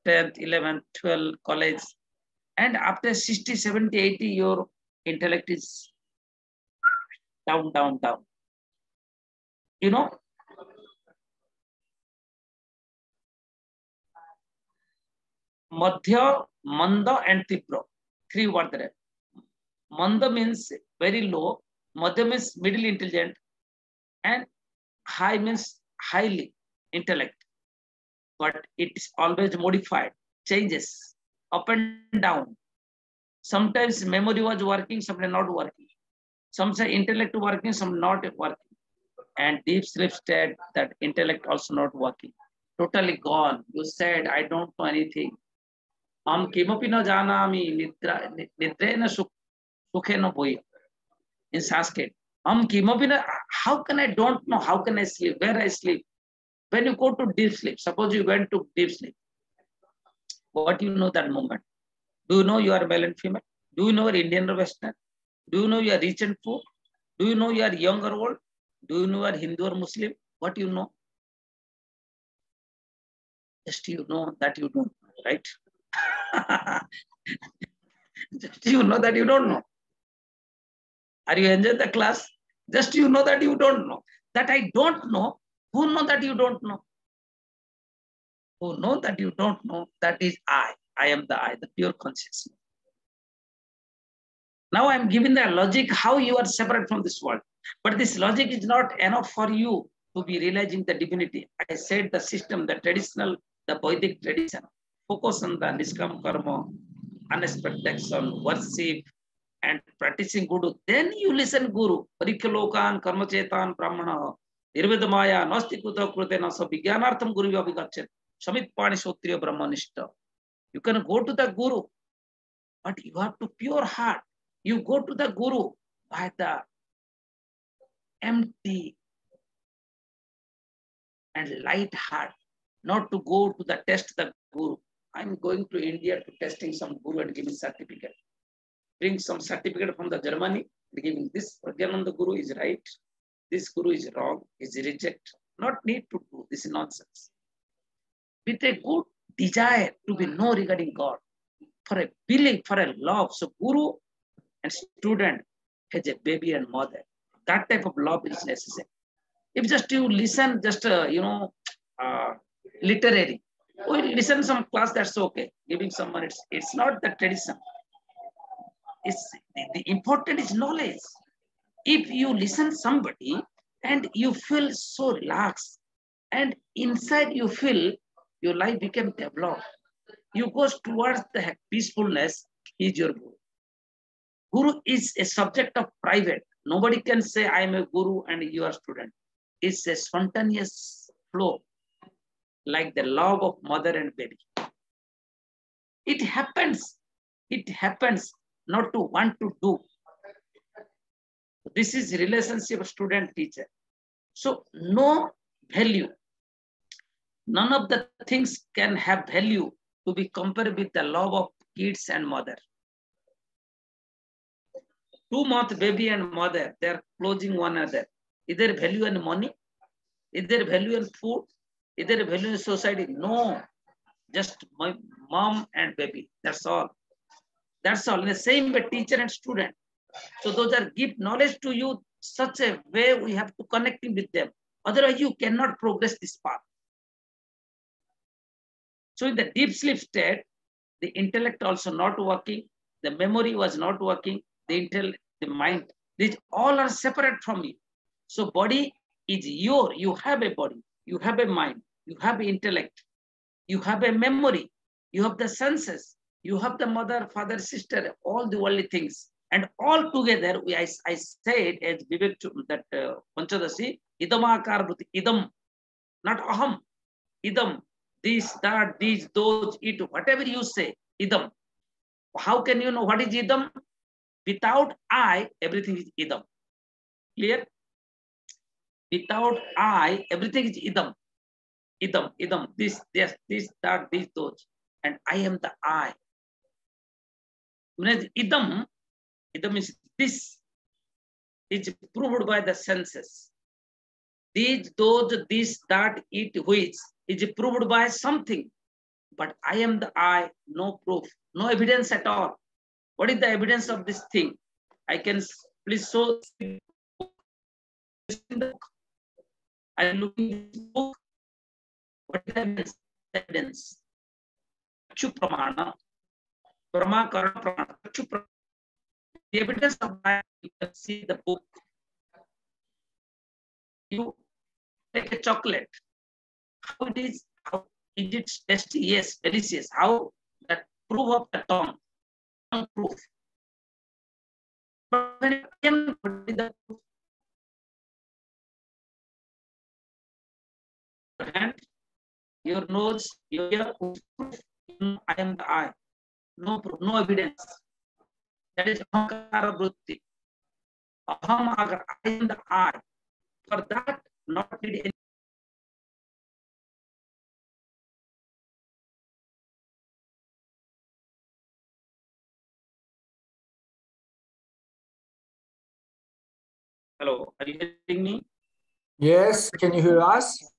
10th, 11th, 12th, college. And after 60, 70, 80, your intellect is down, down, down. You know, Madhya, Manda, and Tibra. 3 words there. Manda means very low, Madhya means middle intelligent, and high means highly intellect. But it is always modified, changes, up and down. Sometimes memory was working, sometimes not working. Sometimes intellect working, some not working. And deep sleep state, that intellect also not working. Totally gone. You said, I don't know anything. Am kimapi na janami nidrena sukhena boi. In Sanskrit. Am kimapi na, how can I don't know? How can I sleep? Where I sleep? When you go to deep sleep, suppose you went to deep sleep, what you know that moment? Do you know you are male and female? Do you know you are Indian or Western? Do you know you are rich and poor? Do you know you are young or old? Do you know you are Hindu or Muslim? What you know? Just you know that you don't know, right? Just you know that you don't know. Are you enjoying the class? Just you know that you don't know. That I don't know. Who know that you don't know? Who know that you don't know? That is I. I am the I, the pure consciousness. Now I'm giving the logic how you are separate from this world. But this logic is not enough for you to be realizing the divinity. I said the system, the traditional, the Vedic tradition, focus on the niskam karma, unexpected action, worship, and practicing Guru. Then you listen Guru. Parikalokan, karma chetan, brahmana, nirvedamaya, nasti kuta krutena, so vigyanartham guru yabhigachet, samit pani sotriya brahmanishta. You can go to the Guru, but you have to pure heart. You go to the Guru by the empty and light heart, not to go to the test the Guru. I'm going to India to testing some Guru and giving certificate. Bring some certificate from the Germany, giving this Pragyananda Guru is right, this Guru is wrong, is reject. Not need to do this nonsense. With a good desire to be know regarding God, for a belief, for a love. So Guru and student has a baby and mother. That type of love is necessary. If just you listen, just literary, we listen some class, that's okay. Giving someone, it's not the tradition. It's the important is knowledge. If you listen somebody and you feel so relaxed, and inside you feel your life became developed, you go towards the peacefulness. He is your Guru. Guru is a subject of private. Nobody can say I am a Guru and you are a student. It's a spontaneous flow, like the love of mother and baby. It happens. It happens not to want to do. This is relationship student-teacher. So no value. None of the things can have value to be compared with the love of kids and mother. 2-month baby and mother, they are closing one another. Is there value in money? Is there value in food? Is there value in society? No. Just my mom and baby. That's all. That's all. In the same way, teacher and student. So those are give knowledge to you such a way we have to connect with them. Otherwise, you cannot progress this path. So in the deep sleep state, the intellect also not working, the memory was not working, the mind, these all are separate from you. So body is you have a body, you have a mind, you have intellect, you have a memory, you have the senses, you have the mother, father, sister, all the worldly things. And all together, I said as Vivek that Panchadasi, idamakar buddhi, idam, not aham, idam, this, that, these, those, it, whatever you say, idam. How can you know what is idam? Without I, everything is idam. Clear? Without I, everything is idam. Idam, idam, this, that, these, those. And I am the I. Idam is this. It's proved by the senses. These, those, this, that, it, which is proved by something. But I am the I, no proof, no evidence at all. What is the evidence of this thing? I can please show the book. I look in this book. What is the evidence? Chakshu Pramana, Karana Pramana, Chakshu Pramana. The evidence of that, you can see the book. You take a chocolate. How it is it tasty? Yes, delicious. How that proof of the tongue proof. But when I am the proof, your hand, your nose, your ear, proof. I am the eye. No proof, no evidence. That is ahankara vritti. Aham agar, I am the I. For that, not need any. Hello, are you hearing me? Yes, can you hear us?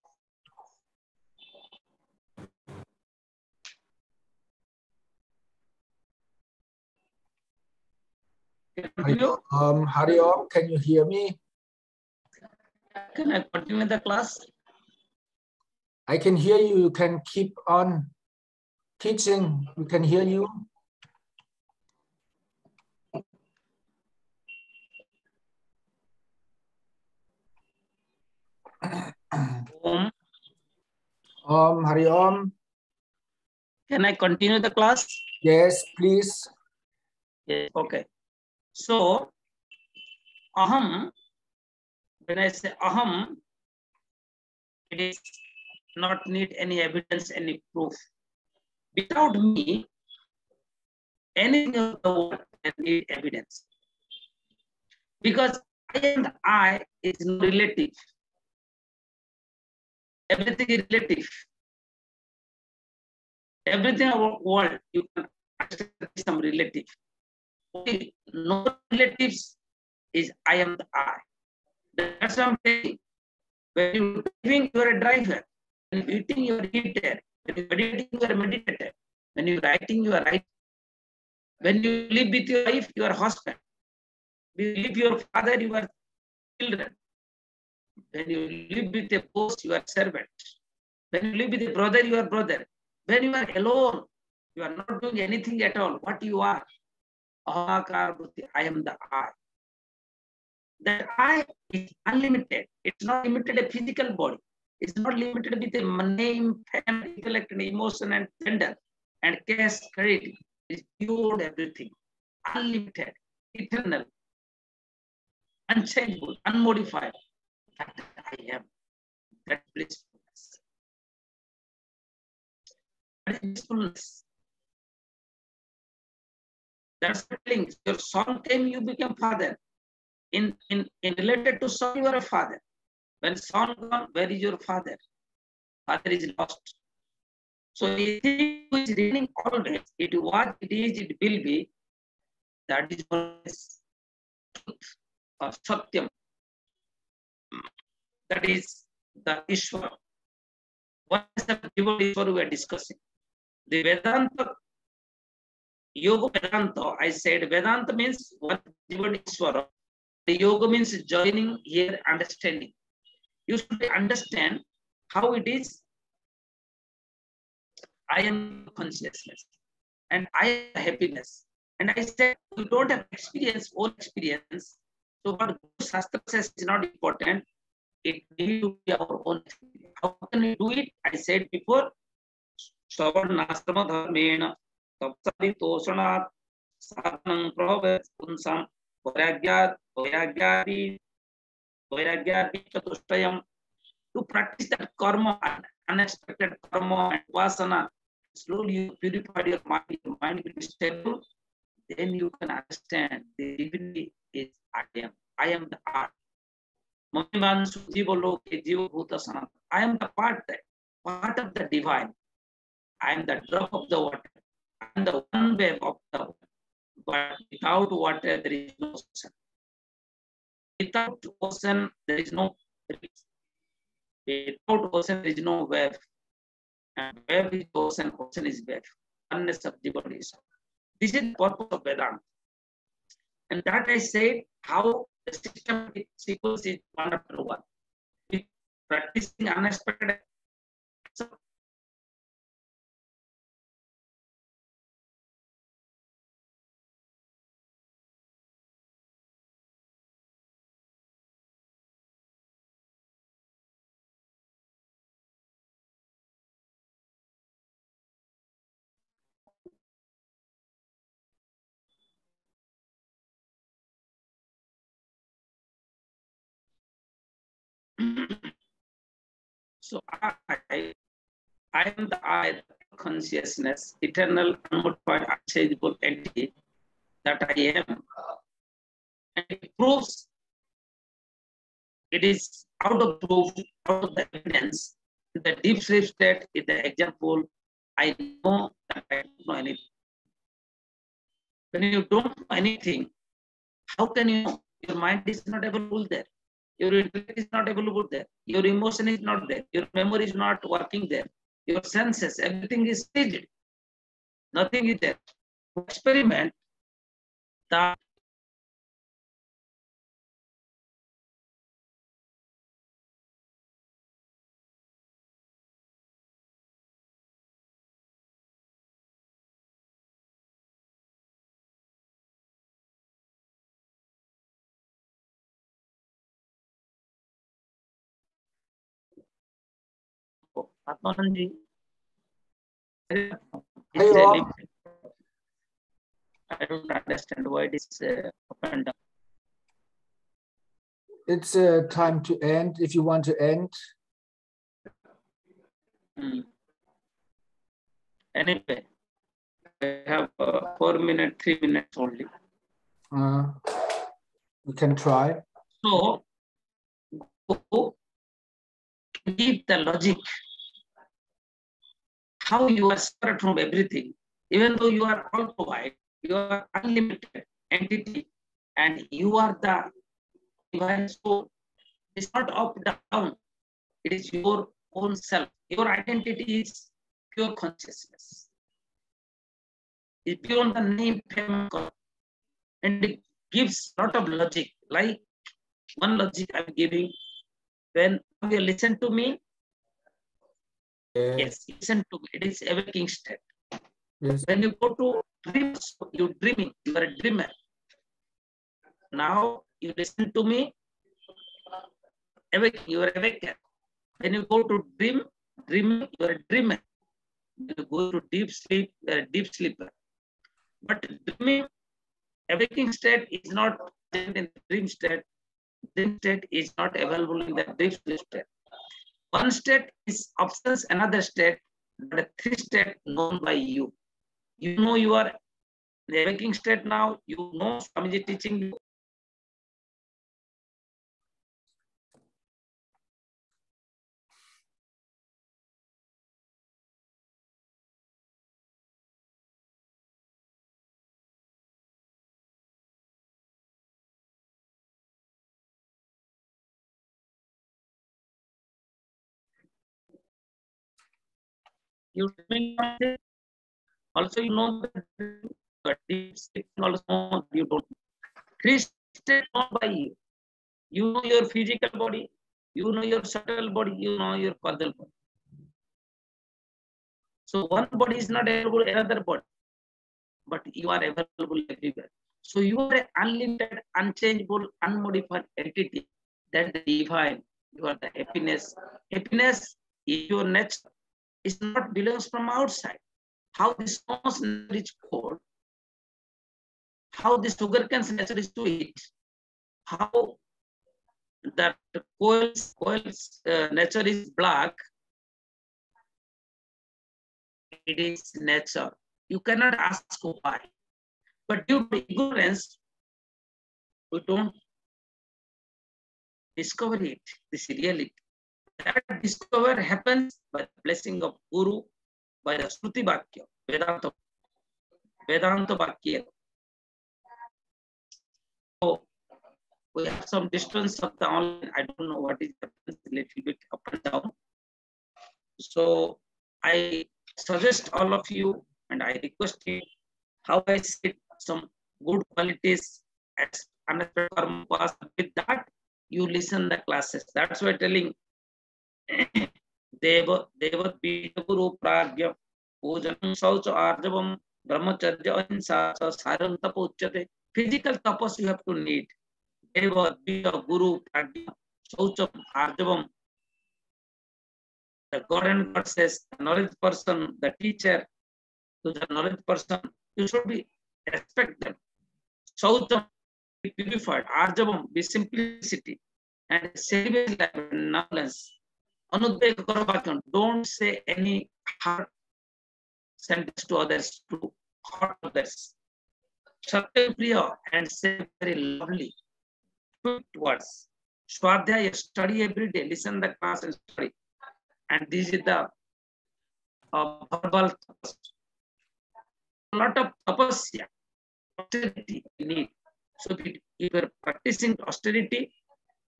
Continue? Hari Om, can you hear me? Can I continue the class? I can hear you. You can keep on teaching. We can hear you. Hari Om. Can I continue the class? Yes, please. Yes, okay. So, aham, when I say aham, it is not need any evidence, any proof. Without me, anything of the world can need evidence. Because I and I is no relative. Everything is relative. Everything about world, you can understand some relative. Only no relatives is I am the I. That's what I'm saying. When you're driving, you're a driver. When you're eating, you're an eater. When you're meditating, you're a meditator. When you're writing, you are writing. When you live with your wife, you are husband. When you live with your father, you are children. When you live with a boss, you are servant. When you live with a brother, you are brother. When you are alone, you are not doing anything at all. What you are? I am the I. That I is unlimited. It's not limited a physical body. It's not limited with a name, family, intellect, and emotion, and gender, and cash, credit. It's beyond everything. Unlimited, eternal, unchangeable, unmodified. That I am. That blissfulness. That is blissfulness. That's the thing. Your son came, you became father. In related to son, you are a father. When son gone, where is your father? Father is lost. So anything which is remaining always, it was, it is, it will be. That is always truth or satyam. That is the Ishvara. What is the pure Ishvara we are discussing? The Vedanta, Yoga Vedanta, I said Vedanta means one Jivan Ishvara. The yoga means joining here, understanding. You should understand how it is. I am consciousness and I am happiness. And I said, you don't have experience, own experience. So what Shastra says is not important. It needs to be our own experience. How can we do it? I said before, Savarnasrama dharmena, tapsari toshanat, sadhanam prabhavat punsam, vairagyati chatushayam. To practice that karma, unexpected karma and vasana, slowly you purify your mind will be stable, then you can understand the divinity is I am. I am the art. I am the part of the divine. I am the drop of the water. I am the one wave of the water. But without water, there is no ocean. Without ocean, there is no river. Without ocean, there is no wave. And wave is ocean, ocean is wave. Oneness of the body. This is the purpose of Vedanta. And that I said how the systematic sequence is one after one. With practicing unexpected. So I am the I, consciousness, eternal, unmodified, unchangeable entity that I am. And it proves, it is out of proof, out of the evidence. The deep sleep state is the example. I know that I don't know anything. When you don't know anything, how can you know? Your mind is not available there. Your intellect is not available there. Your emotion is not there. Your memory is not working there. Your senses, everything is rigid. Nothing is there. Experiment that Atmananji. I don't understand why it is up and down. It's time to end. If you want to end. Anyway, I have 4 minutes, 3 minutes only. We can try. So, keep the logic. How you are separate from everything, even though you are all provide, you are unlimited entity, and you are the divine soul. It's not up down. It is your own self. Your identity is pure consciousness. It's beyond the name, fame, and it gives a lot of logic. Like one logic I'm giving. When you listen to me, yes, listen to me. It is a waking state. Yes. When you go to dream, you're dreaming. You are a dreamer. Now you listen to me. Awake, you are awake. When you go to dreaming, you are a dreamer. When you go to deep sleep, you are a deep sleeper. But dreaming, awaking state is not in the dream state. Dream state is not available in the deep sleep state. One state is absence, another state, but a three state known by you. You know you are in the waking state now. You know Swamiji teaching you. You also you know that deep sleep also you don't. Three state known by you. You know your physical body, you know your subtle body, you know your causal body. So one body is not available in another body, but you are available everywhere. So you are an unlimited, unchangeable, unmodified entity. That the divine. You are the happiness. Happiness is your nature. It not belongs from outside. How this stone's nature is cold, how the sugarcane's nature is sweet, how that coil's nature is black. It is nature. You cannot ask why. But due to ignorance, we don't discover it, this reality. That discover happens by the blessing of Guru, by the Shruti Vakya, Vedanta Vakya. So we have some distance of the online. I don't know what is happening, a little bit up and down. So I suggest all of you and I request you, how I said, some good qualities as unexpected karma pass. With that, you listen the classes. That's why telling Deva Bija Guru Pragya Pujanam Saucha Arjavam Brahmacharya Ahimsa Saram Tapa Uchyate. Physical tapas you have to need. Deva Bija Guru Pragya Saucham Arjavam. The God and God says, the knowledge person, the teacher to the knowledge person, you should be respect them. Saucham, be purified. Arjavam, be simplicity. and celibate life and nullness. Anudvega Karabhakyan, don't say any hard sentence to others, to hurt others. Satya Priya, and say very lovely, sweet words. Swadhyaya, study every day, listen the class and study. And this is the verbal tapas. A lot of tapasya, austerity we need. So if you are practicing austerity,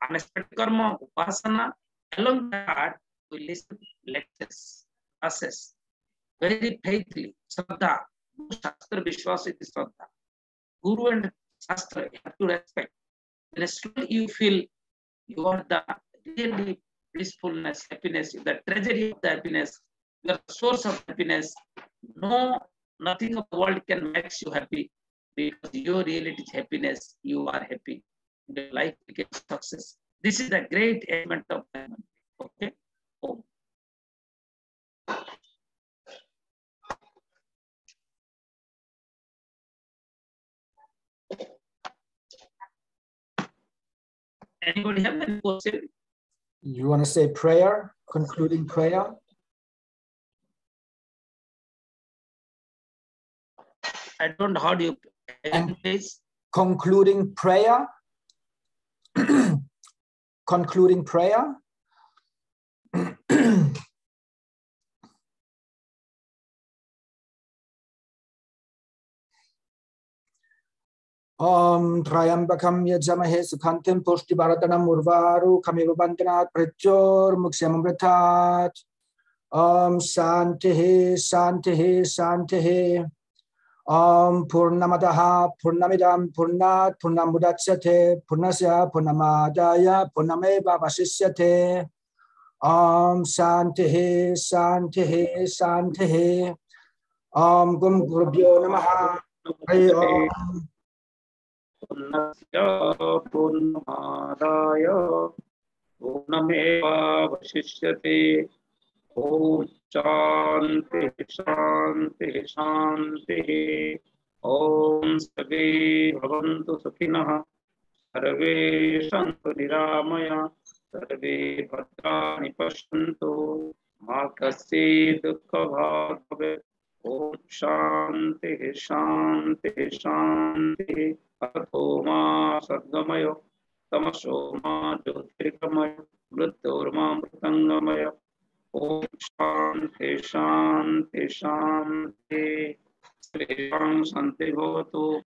unexpected karma, upasana, along that we listen lectures, classes, very faithfully. Shraddha, Shastra Vishwas is Shraddha. Guru and Shastra you have to respect. Then slowly you feel you are the really blissfulness, happiness, the treasury of the happiness, the source of happiness. No, nothing of the world can make you happy because your reality is happiness. You are happy. Your life becomes success. This is the great element of life. Okay. Oh. Anybody have any question? You want to say prayer, concluding prayer? I don't know how do you please. Concluding prayer. Concluding prayer. Om Trayambakam Yajamahe Sukhantem Pushti Bharatanam Urvaru Kamiva Bantanat Prachor Muksyamamritat. Om Shantihi Shantihi Shantihi. Om Purnamadaha Purnamidam Purnat Purnamudachyate Purnasya Purnamadaya Purnameva Vasishyate. Om Shantihi Shantihi Shantihi. Om Gum Gurubhyo Namaha. Hari Om. Purnasya Purnamadaya Purnameva Vasishyate. Om Shanti Shanti Shanti. Om Sarve Bhavantu Sukhinah. Sarve Santu Niramaya. Sarve Bhadrani Pashyantu. Ma kasya dukkha bhave. Om Shanti Shanti Shanti. Ato ma sadgamaya. Tamaso ma jyotirgamaya. Mrityor ma mritangamaya. Om Shanti Shanti Shanti. Sri Ram Santi Bhavatu.